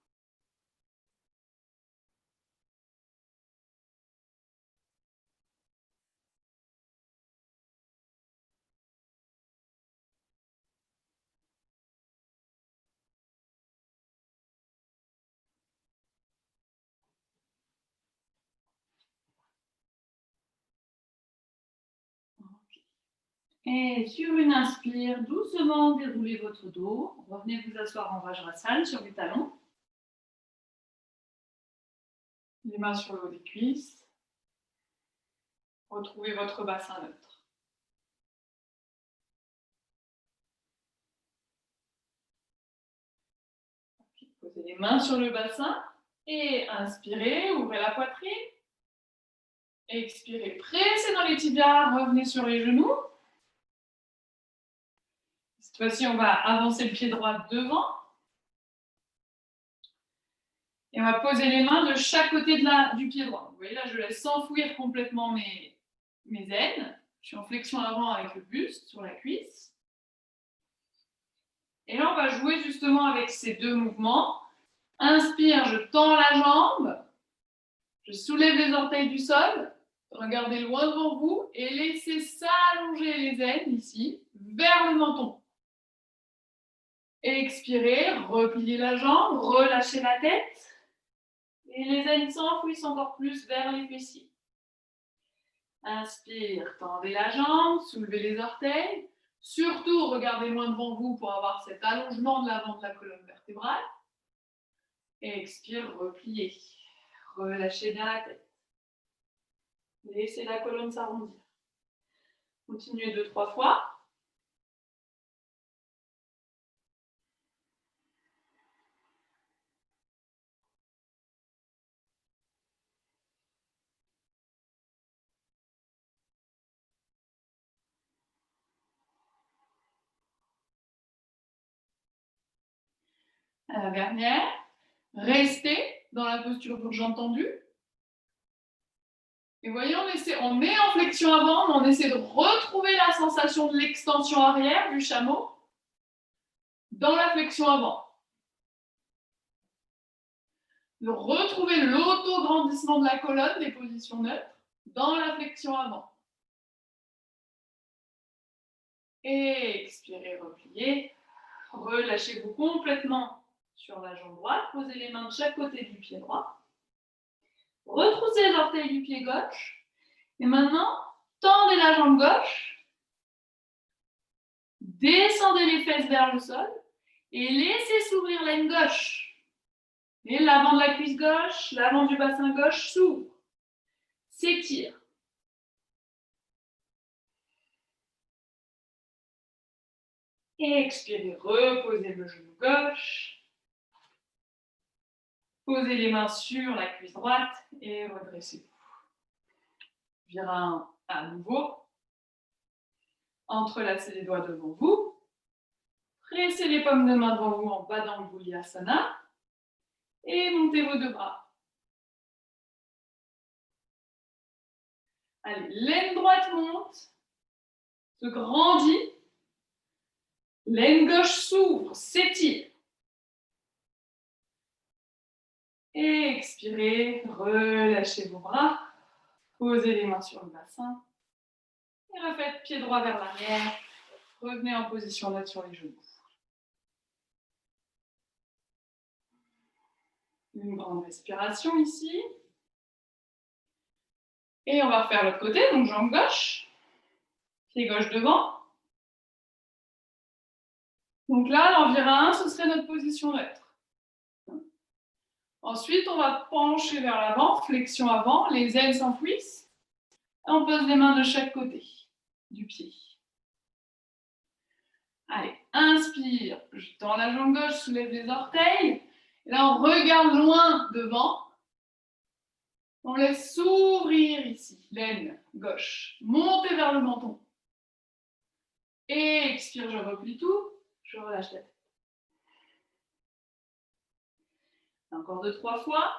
Et sur une inspire, doucement déroulez votre dos. Revenez vous asseoir en Vajrasana sur les talons. Les mains sur le haut des cuisses. Retrouvez votre bassin neutre. Posez les mains sur le bassin et inspirez, ouvrez la poitrine. Expirez, pressez dans les tibias, revenez sur les genoux. Cette fois-ci, on va avancer le pied droit devant. Et on va poser les mains de chaque côté du pied droit. Vous voyez là, je laisse s'enfouir complètement mes aines. Je suis en flexion avant avec le buste sur la cuisse. Et là, on va jouer justement avec ces 2 mouvements. Inspire, je tends la jambe. Je soulève les orteils du sol. Regardez loin devant vous et laissez s'allonger les aines ici, vers le menton. Expirez, repliez la jambe, relâchez la tête. Et les aines s'enfouissent encore plus vers les fessiers. Inspire, tendez la jambe, soulevez les orteils. Surtout, regardez loin devant vous pour avoir cet allongement de l'avant de la colonne vertébrale. Et expire, repliez. Relâchez bien la tête. Laissez la colonne s'arrondir. Continuez 2-3 fois. À la dernière, restez dans la posture bourgeon tendue. Et voyez, on est en flexion avant, mais on essaie de retrouver la sensation de l'extension arrière du chameau dans la flexion avant. De retrouver l'auto-grandissement de la colonne, des positions neutres, dans la flexion avant. Et expirez, repliez. Relâchez-vous complètement sur la jambe droite. Posez les mains de chaque côté du pied droit. Retroussez les orteils du pied gauche. Et maintenant, tendez la jambe gauche. Descendez les fesses vers le sol. Et laissez s'ouvrir l'aine gauche. Et l'avant de la cuisse gauche, l'avant du bassin gauche s'ouvre. S'étire. Et expirez, reposez le genou gauche. Posez les mains sur la cuisse droite et redressez-vous. Virin à nouveau. Entrelacez les doigts devant vous. Pressez les paumes de main devant vous en bas dans le Uddiyasana. Et montez vos 2 bras. Allez, l'aine droite monte, se grandit. L'aine gauche s'ouvre, s'étire. Et expirez, relâchez vos bras. Posez les mains sur le bassin. Et refaites pied droit vers l'arrière. Revenez en position neutre sur les genoux. Une grande respiration ici. Et on va refaire l'autre côté, donc jambe gauche, pied gauche devant. Donc là, l'environ 1, ce serait notre position neutre. Ensuite, on va pencher vers l'avant, flexion avant, les ailes s'enfouissent. Et on pose les mains de chaque côté du pied. Allez, inspire, je tends la jambe gauche, soulève les orteils. Et là, on regarde loin devant. On laisse s'ouvrir ici, l'aine gauche. Montez vers le menton. Et expire, je replie tout, je relâche la tête. Encore 2-3 fois.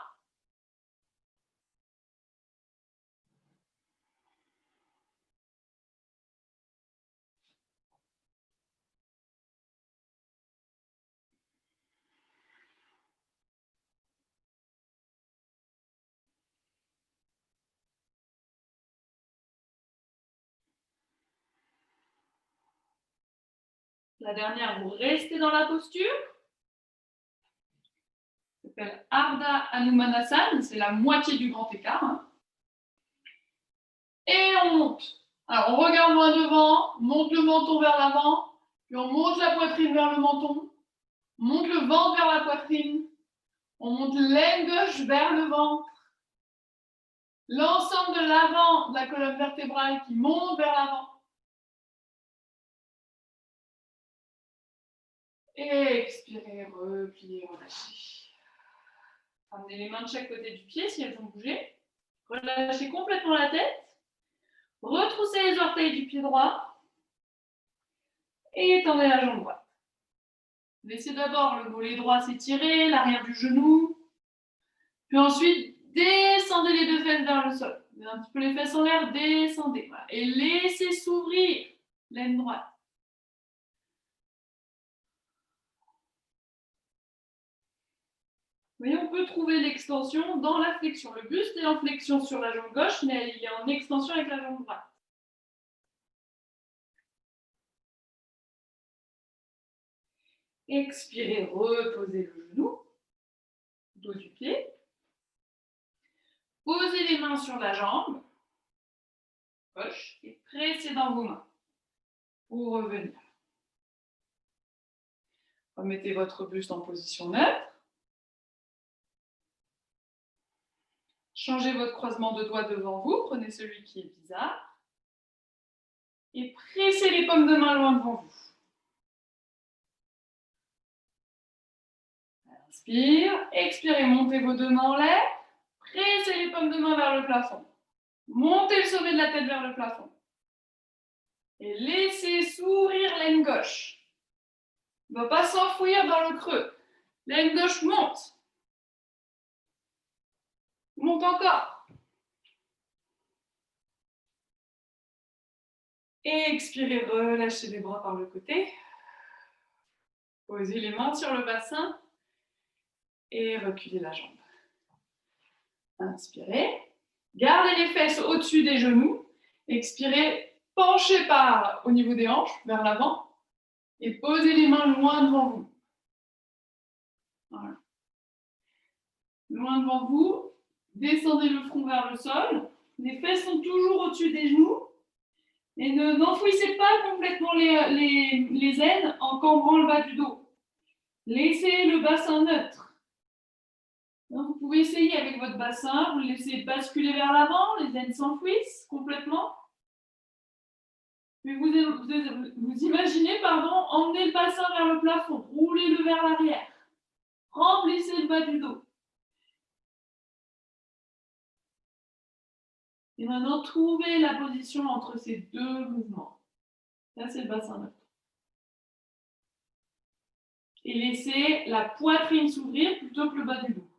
La dernière, vous restez dans la posture. Ça s'appelle Ardha Hanumanasana, c'est la moitié du grand écart. Hein. Et on monte. Alors, on regarde loin devant, on monte le menton vers l'avant, puis on monte la poitrine vers le menton, on monte le ventre vers la poitrine, on monte l'aine gauche vers le ventre. L'ensemble de l'avant de la colonne vertébrale qui monte vers l'avant. Et expirez, repliez, relâchez. Amenez les mains de chaque côté du pied si elles ont bougé. Relâchez complètement la tête. Retroussez les orteils du pied droit. Et étendez la jambe droite. Laissez d'abord le mollet droit s'étirer, l'arrière du genou. Puis ensuite, descendez les deux fesses vers le sol. Mettez un petit peu les fesses en l'air, descendez. Voilà. Et laissez s'ouvrir l'aine droite. Vous voyez, on peut trouver l'extension dans la flexion. Le buste est en flexion sur la jambe gauche, mais il est en extension avec la jambe droite. Expirez, reposez le genou, dos du pied. Posez les mains sur la jambe gauche et pressez dans vos mains pour revenir. Remettez votre buste en position neutre. Changez votre croisement de doigts devant vous, prenez celui qui est bizarre. Et pressez les paumes de main loin devant vous. Inspire, expirez, montez vos deux mains en l'air. Pressez les paumes de main vers le plafond. Montez le sommet de la tête vers le plafond. Et laissez s'ouvrir l'aine gauche. Ne va pas s'enfouir dans le creux. L'aine gauche monte. Monte encore. Et expirez, relâchez les bras par le côté. Posez les mains sur le bassin. Et reculez la jambe. Inspirez. Gardez les fesses au-dessus des genoux. Expirez, penchez par au niveau des hanches, vers l'avant. Et posez les mains loin devant vous. Voilà. Loin devant vous. Descendez le front vers le sol. Les fesses sont toujours au-dessus des genoux. Et n'enfouissez pas complètement les aines en cambrant le bas du dos. Laissez le bassin neutre. Donc, vous pouvez essayer avec votre bassin, vous le laissez basculer vers l'avant, les aines s'enfouissent complètement. Puis vous imaginez, emmener le bassin vers le plafond, roulez-le vers l'arrière, remplissez le bas du dos. Et maintenant, trouvez la position entre ces deux mouvements. Là, c'est le bassin neutre. Et laissez la poitrine s'ouvrir plutôt que le bas du dos.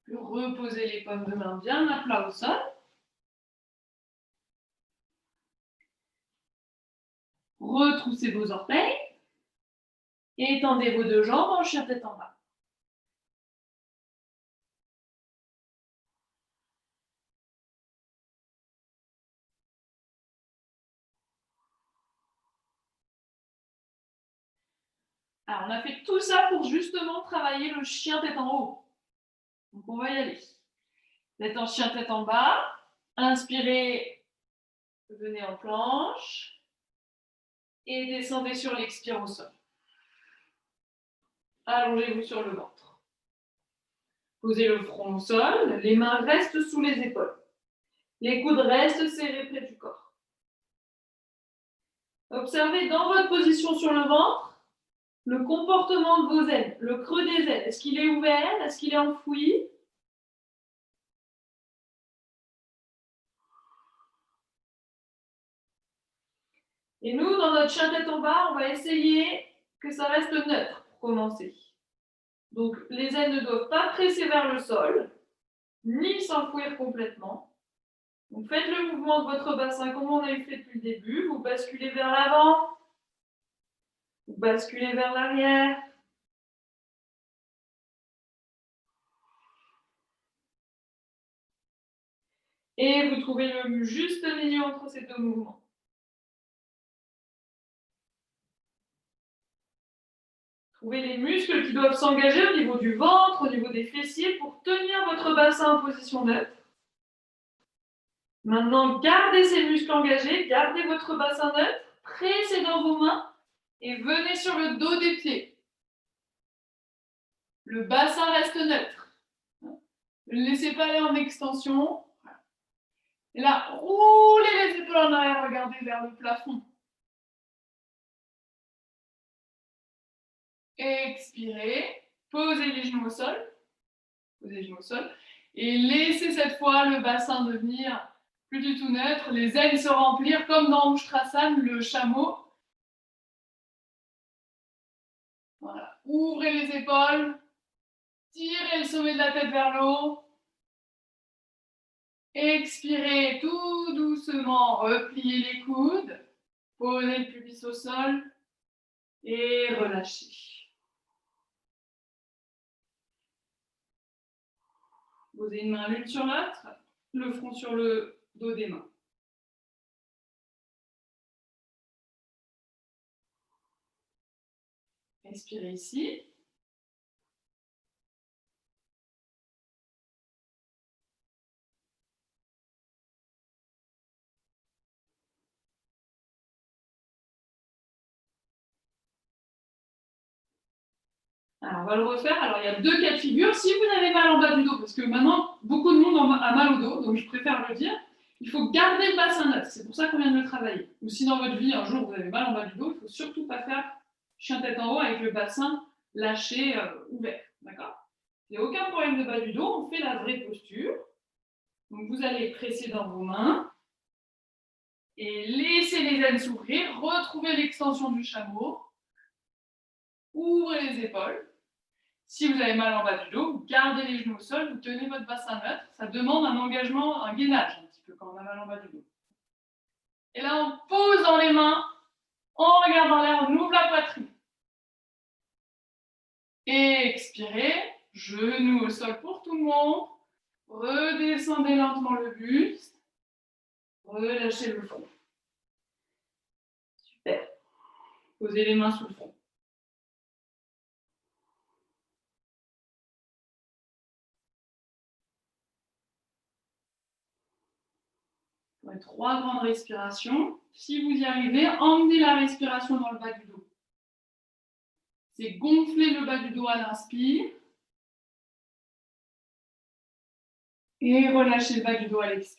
Puis reposez les paumes de main bien à plat au sol. Retroussez vos orteils. Et étendez vos deux jambes en chien tête en bas. Alors, on a fait tout ça pour justement travailler le chien tête en haut. Donc, on va y aller. Tête en chien, tête en bas. Inspirez, venez en planche. Et descendez sur l'expire au sol. Allongez-vous sur le ventre. Posez le front au sol. Les mains restent sous les épaules. Les coudes restent serrés près du corps. Observez dans votre position sur le ventre le comportement de vos ailes, le creux des ailes. Est-ce qu'il est ouvert? Est-ce qu'il est enfoui? Et nous, dans notre chien tête en bas, on va essayer que ça reste neutre pour commencer. Donc, les ailes ne doivent pas presser vers le sol, ni s'enfouir complètement. Donc, faites le mouvement de votre bassin comme on avait fait depuis le début. Vous basculez vers l'avant, vous basculez vers l'arrière. Et vous trouvez le juste milieu entre ces deux mouvements. Trouvez les muscles qui doivent s'engager au niveau du ventre, au niveau des fessiers pour tenir votre bassin en position neutre. Maintenant, gardez ces muscles engagés, gardez votre bassin neutre, pressez dans vos mains et venez sur le dos des pieds. Le bassin reste neutre. Ne laissez pas aller en extension. Et là, roulez les épaules en arrière, regardez vers le plafond. Expirez, posez les genoux au sol. Posez les genoux au sol. Et laissez cette fois le bassin devenir plus du tout neutre. Les ailes se remplir comme dans Ustrasana, le chameau. Voilà. Ouvrez les épaules. Tirez le sommet de la tête vers le haut. Expirez tout doucement. Repliez les coudes. Posez le pubis au sol. Et relâchez. Posez une main l'une sur l'autre. Le front sur le dos des mains. Expirez ici. Alors, on va le refaire. Alors, il y a deux cas de figure. Si vous avez mal en bas du dos, parce que maintenant, beaucoup de monde a mal au dos, donc je préfère le dire, il faut garder le bassin neutre. C'est pour ça qu'on vient de le travailler. Ou si dans votre vie, un jour, vous avez mal en bas du dos, il ne faut surtout pas faire chien tête en haut avec le bassin lâché, ouvert. D'accord? Il n'y a aucun problème de bas du dos. On fait la vraie posture. Donc, vous allez presser dans vos mains et laissez les ailes s'ouvrir. Retrouvez l'extension du chameau. Ouvrez les épaules. Si vous avez mal en bas du dos, vous gardez les genoux au sol, vous tenez votre bassin neutre. Ça demande un engagement, un gainage un petit peu quand on a mal en bas du dos. Et là, on pose dans les mains, on regarde dans l'air, on ouvre la poitrine. Et expirez, genoux au sol pour tout le monde. Redescendez lentement le buste. Relâchez le front. Super. Posez les mains sous le front. Trois grandes respirations. Si vous y arrivez, emmenez la respiration dans le bas du dos. C'est gonfler le bas du dos à l'inspire. Et relâchez le bas du dos à l'expire.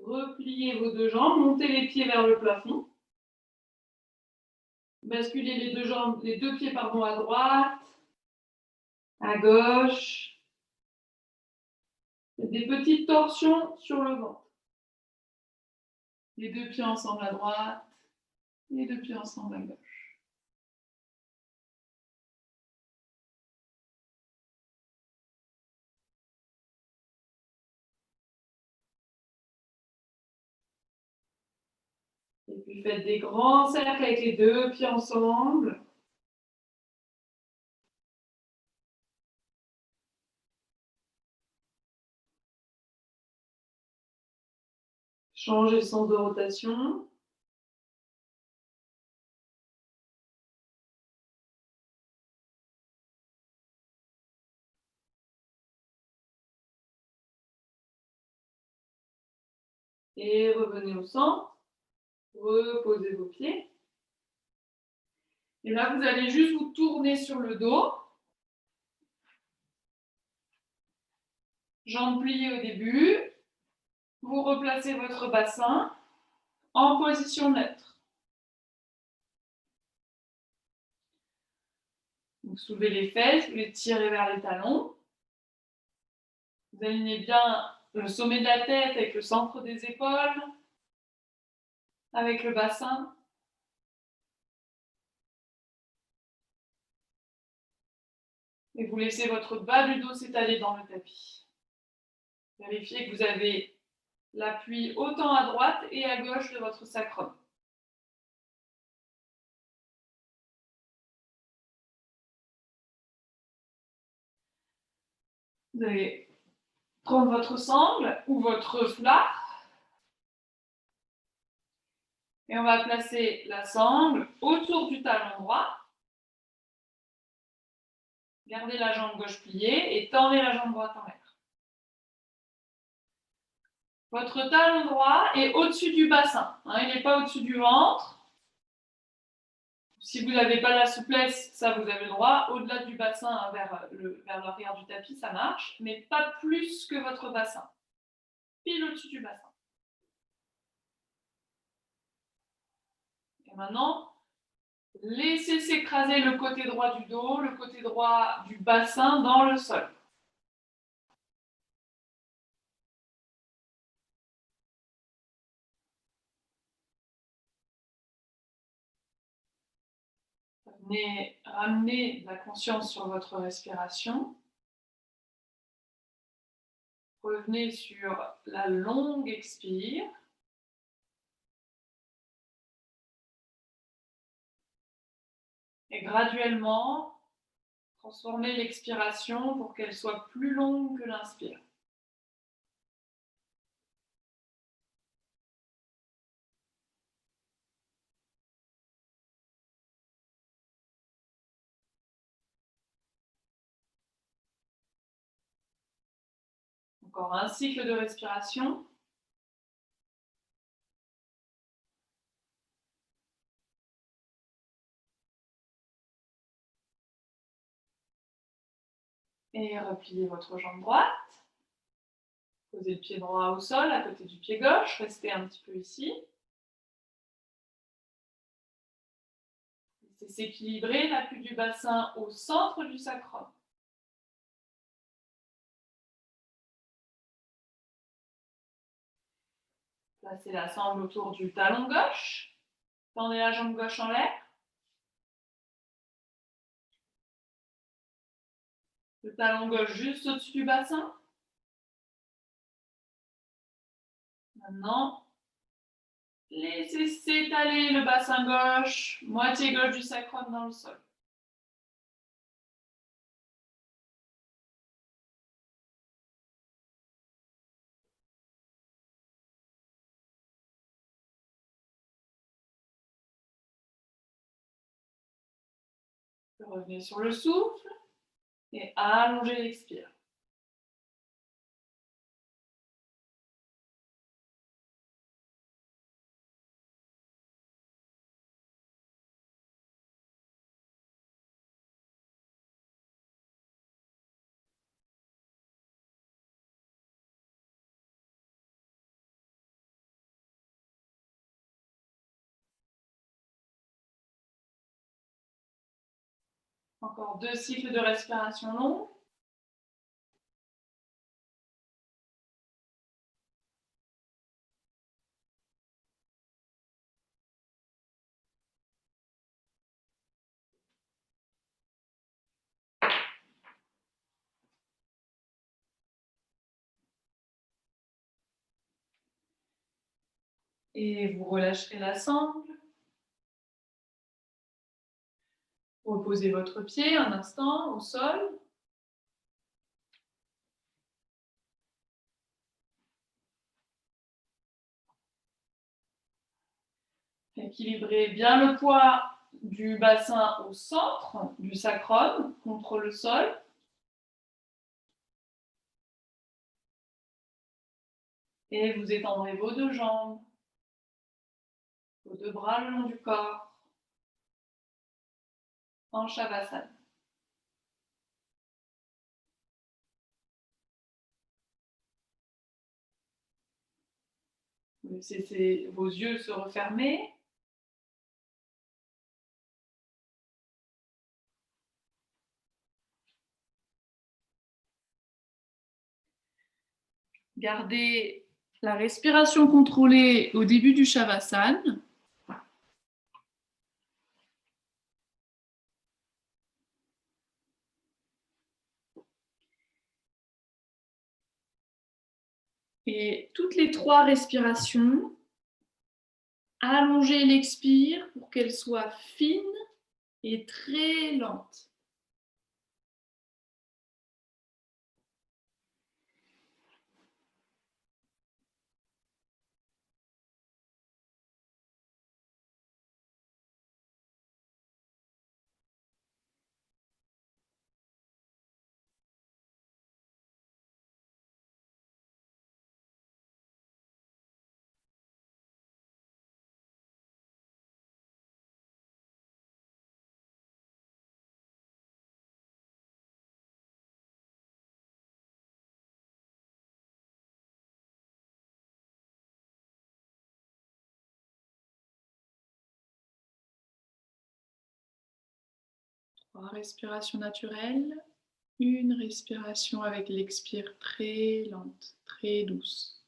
Repliez vos deux jambes, montez les pieds vers le plafond. Basculez les deux jambes, les deux pieds à droite, à gauche. Des petites torsions sur le ventre. Les deux pieds ensemble à droite, les deux pieds ensemble à gauche. puis faites des grands cercles avec les deux pieds ensemble. Changez le sens de rotation. Et revenez au centre. Reposez vos pieds. Et là, vous allez juste vous tourner sur le dos. Jambes pliées au début. Vous replacez votre bassin en position neutre. Vous soulevez les fesses, vous les tirez vers les talons. Vous alignez bien le sommet de la tête avec le centre des épaules, avec le bassin. Et vous laissez votre bas du dos s'étaler dans le tapis. Vérifiez que vous avez l'appui autant à droite et à gauche de votre sacrum. Vous allez prendre votre sangle ou votre foulard. Et on va placer la sangle autour du talon droit. Gardez la jambe gauche pliée et tendez la jambe droite en l'air. Votre talon droit est au-dessus du bassin, il n'est pas au-dessus du ventre. Si vous n'avez pas la souplesse, ça vous avez le droit. Au-delà du bassin, vers l'arrière du tapis, ça marche, mais pas plus que votre bassin. Pile au-dessus du bassin. Et maintenant, laissez s'écraser le côté droit du dos, le côté droit du bassin dans le sol. Ramenez la conscience sur votre respiration. Revenez sur la longue expire. Et graduellement, transformez l'expiration pour qu'elle soit plus longue que l'inspire. Encore un cycle de respiration. Et repliez votre jambe droite. Posez le pied droit au sol à côté du pied gauche. Restez un petit peu ici. Laissez s'équilibrer l'appui du bassin au centre du sacrum. Placez la sangle autour du talon gauche. Tendez la jambe gauche en l'air. Le talon gauche juste au-dessus du bassin. Maintenant, laissez s'étaler le bassin gauche, moitié gauche du sacrum dans le sol. Revenez sur le souffle et allongez l'expire. Encore 2 cycles de respiration longs. Et vous relâcherez la sangle. Reposez votre pied un instant au sol. Équilibrez bien le poids du bassin au centre, du sacrum, contre le sol. Et vous étendrez vos deux jambes, vos deux bras le long du corps, en Shavasana. Laissez vos yeux se refermer. Gardez la respiration contrôlée au début du Shavasana. Et toutes les 3 respirations, allongez l'expire pour qu'elle soit fine et très lente. Trois respirations naturelles, une respiration avec l'expire très lente, très douce.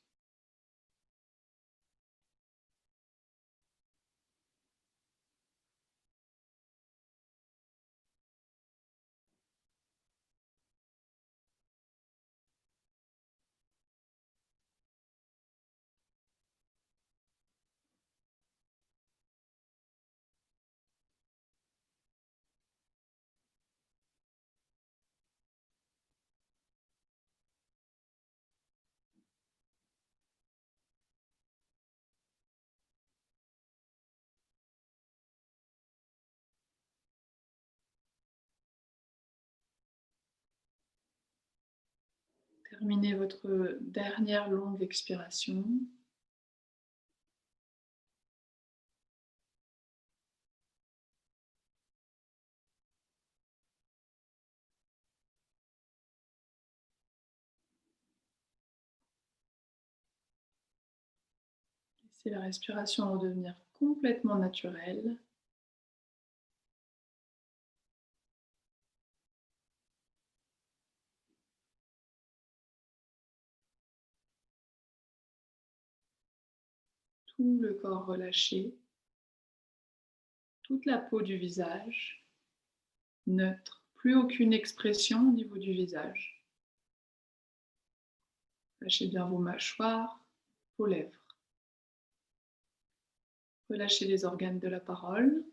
Terminez votre dernière longue expiration. Laissez la respiration redevenir complètement naturelle. Tout le corps relâché, toute la peau du visage, neutre, plus aucune expression au niveau du visage. Lâchez bien vos mâchoires, vos lèvres. Relâchez les organes de la parole,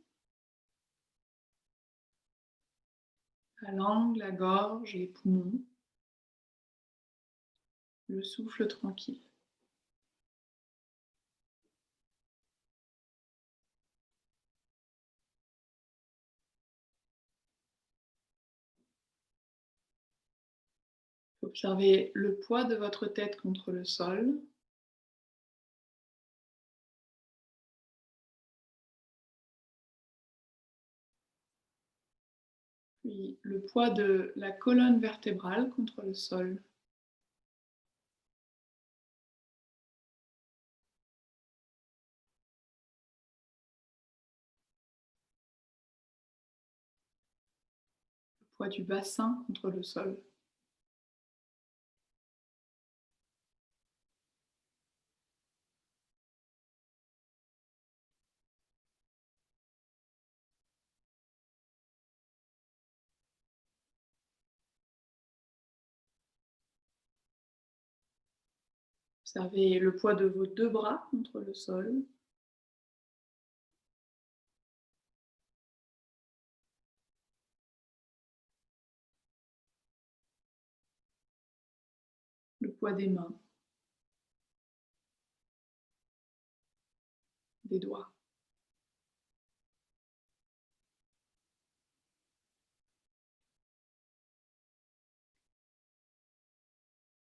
la langue, la gorge, les poumons, le souffle tranquille. Observez le poids de votre tête contre le sol. Puis le poids de la colonne vertébrale contre le sol. Le poids du bassin contre le sol. Observez le poids de vos 2 bras contre le sol. Le poids des mains, des doigts.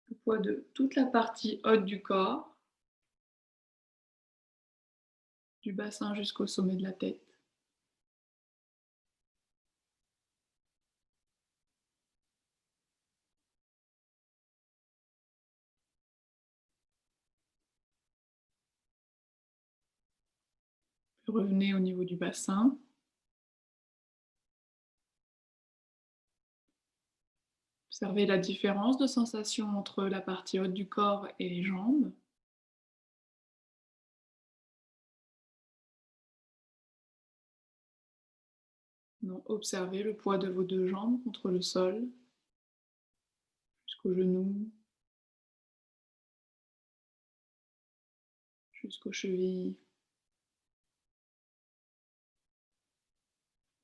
Le poids de toute la partie haute du corps, du bassin jusqu'au sommet de la tête. Revenez au niveau du bassin. Observez la différence de sensation entre la partie haute du corps et les jambes. Non, observez le poids de vos 2 jambes contre le sol, jusqu'aux genoux, jusqu'aux chevilles.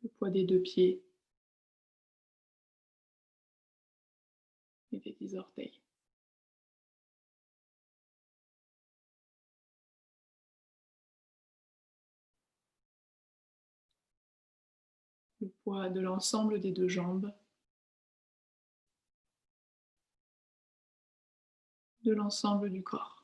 Le poids des 2 pieds et des 10 orteils. Le poids de l'ensemble des 2 jambes, de l'ensemble du corps.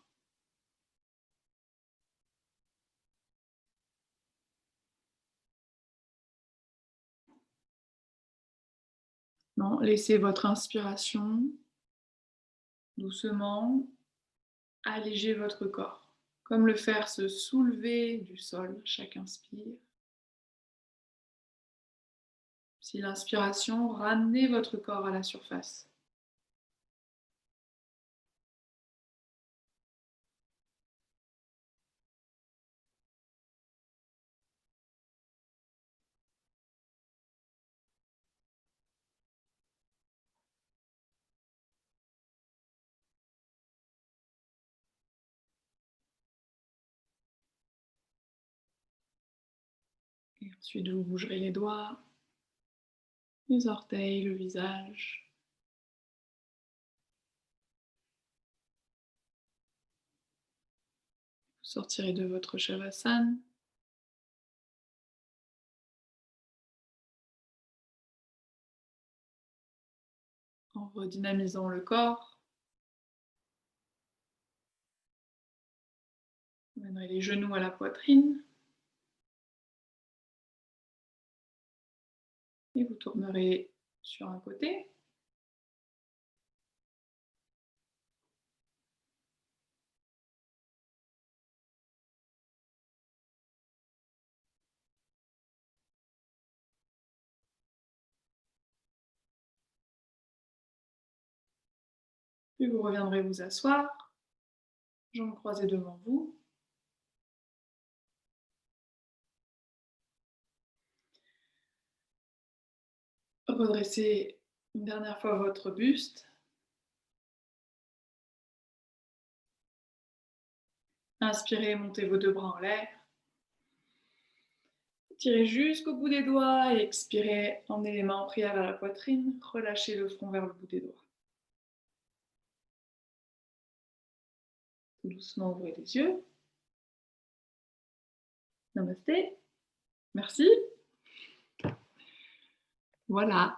Non, laissez votre inspiration doucement alléger votre corps, comme le faire se soulever du sol chaque inspire. Si l'inspiration, ramenez votre corps à la surface. Et ensuite, vous bougerez les doigts, les orteils, le visage. Vous sortirez de votre Shavasana. En redynamisant le corps. Vous mènerez les genoux à la poitrine. Et vous tournerez sur un côté. Puis vous reviendrez vous asseoir, jambes croisées devant vous. Redressez une dernière fois votre buste. Inspirez, montez vos 2 bras en l'air. Tirez jusqu'au bout des doigts et expirez, emmenez les mains en prière vers la poitrine. Relâchez le front vers le bout des doigts. Tout doucement, ouvrez les yeux. Namasté. Merci. Voilà.